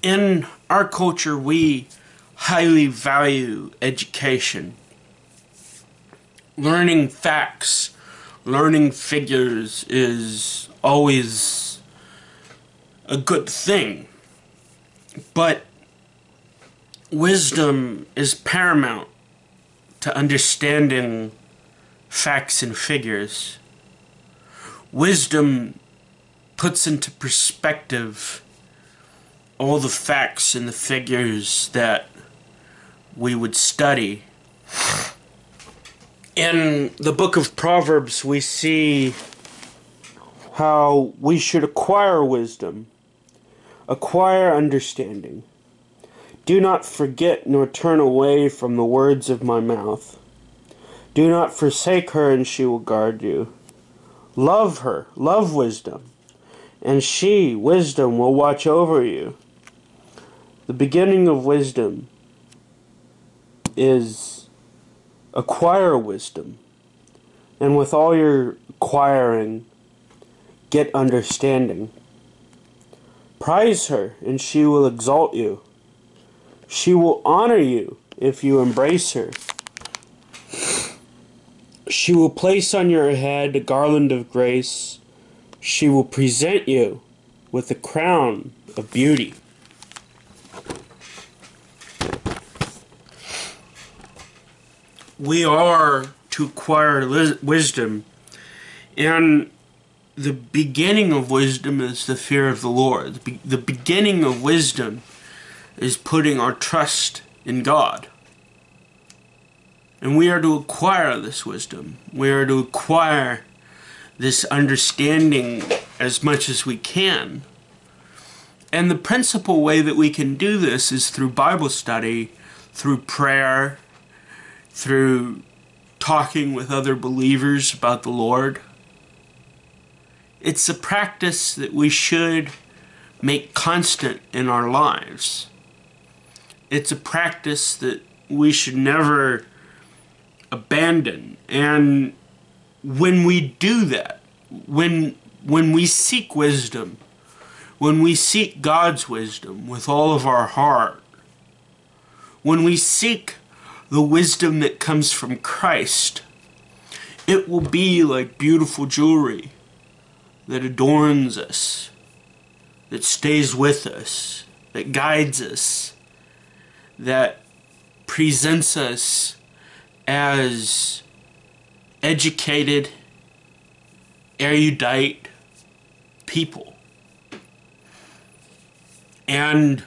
In our culture, we highly value education. Learning facts, learning figures is always a good thing. But wisdom is paramount to understanding facts and figures. Wisdom puts into perspective all the facts and the figures that we would study. In the book of Proverbs, we see how we should acquire wisdom, acquire understanding. Do not forget nor turn away from the words of my mouth. Do not forsake her, and she will guard you. Love her, love wisdom, and she, wisdom, will watch over you. The beginning of wisdom is acquire wisdom, and with all your acquiring, get understanding. Prize her, and she will exalt you. She will honor you if you embrace her. She will place on your head a garland of grace. She will present you with a crown of beauty. We are to acquire wisdom, and the beginning of wisdom is the fear of the Lord. The beginning of wisdom is putting our trust in God. And we are to acquire this wisdom. We are to acquire this understanding as much as we can. And the principal way that we can do this is through Bible study, through prayer, through talking with other believers about the Lord. It's a practice that we should make constant in our lives. It's a practice that we should never abandon. And when we do that, when we seek wisdom, when we seek God's wisdom with all of our heart, when we seek the wisdom that comes from Christ, it will be like beautiful jewelry that adorns us, that stays with us, that guides us, that presents us as educated, erudite people. And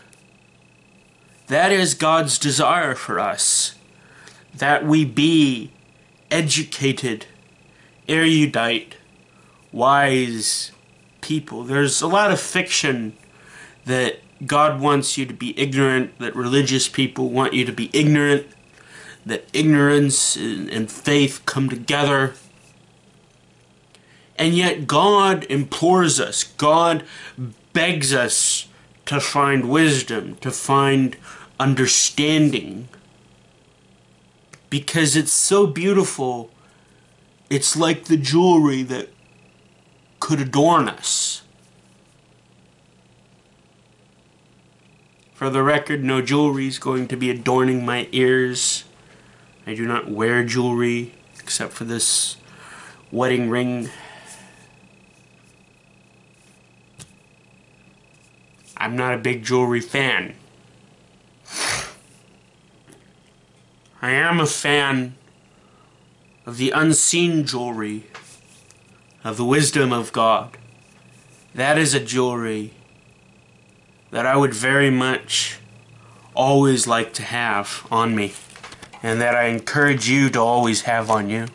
that is God's desire for us, that we be educated, erudite, wise people. There's a lot of fiction that God wants you to be ignorant, that religious people want you to be ignorant, that ignorance and faith come together. And yet God implores us, God begs us to find wisdom, to find understanding, because it's so beautiful. It's like the jewelry that could adorn us. For the record, no jewelry is going to be adorning my ears. I do not wear jewelry except for this wedding ring. I'm not a big jewelry fan. I am a fan of the unseen jewelry, of the wisdom of God. That is a jewelry that I would very much always like to have on me, and that I encourage you to always have on you.